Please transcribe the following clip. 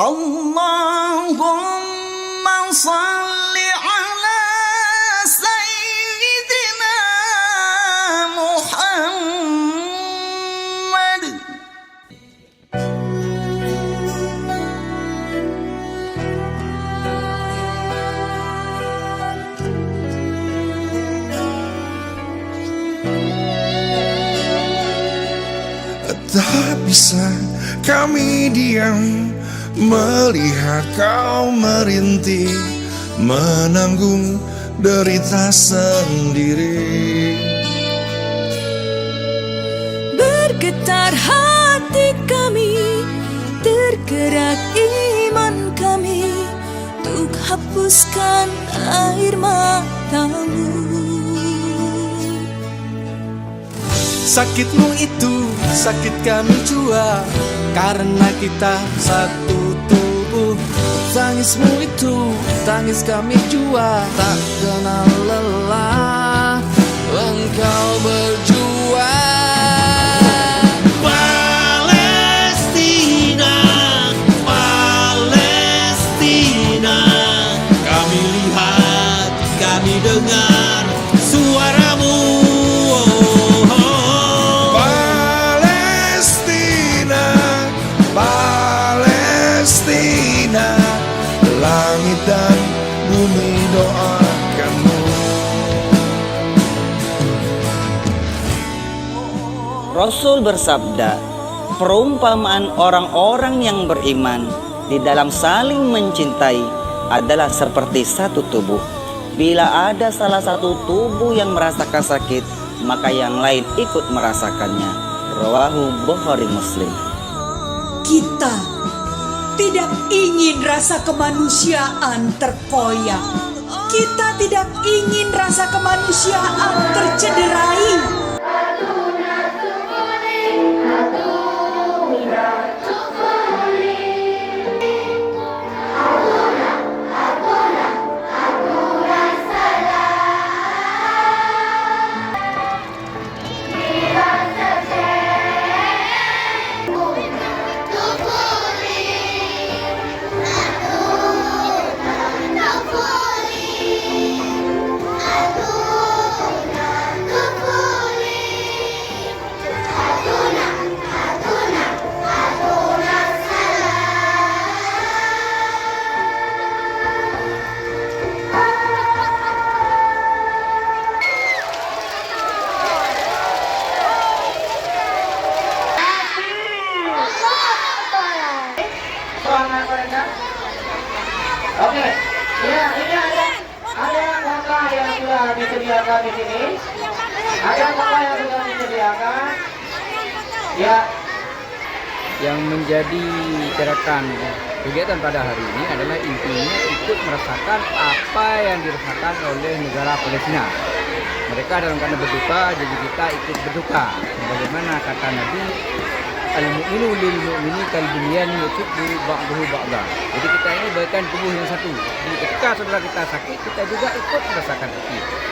Allahumma salli ala Sayyidina Muhammad. Tak bisa kami diam melihat kau merintih, menanggung derita sendiri. Bergetar hati kami, tergerak iman kami, untuk hapuskan air matamu. Sakitmu itu sakit kami jua, karena kita satu tubuh. Tangismu itu tangis kami jua, tak kenal lelah engkau berjuang. Palestina, Palestina, kami lihat, kami dengar suaramu. Palestina, langit dan bumi doakanmu. Rasul bersabda, perumpamaan orang-orang yang beriman di dalam saling mencintai adalah seperti satu tubuh. Bila ada salah satu tubuh yang merasakan sakit, maka yang lain ikut merasakannya. Rawahu Bukhari Muslim. Kita tidak ingin rasa kemanusiaan terkoyak. Kita tidak ingin rasa kemanusiaan tercederai. Oke, ya ini ada langkah yang sudah disediakan di sini. Ada langkah yang sudah disediakan. Ya. Yang menjadi gerakan kegiatan pada hari ini adalah intinya ikut merasakan apa yang dirasakan oleh negara Palestina. Mereka dalam keadaan berduka, jadi kita ikut berduka. Bagaimana kata Nabi, al-mu'minu lil mu'mini kal bunyan yashuddu ba'dahu ba'da. Jadi kita ini bagaikan tubuh yang satu. Ketika saudara kita sakit, kita juga ikut merasakan sakit.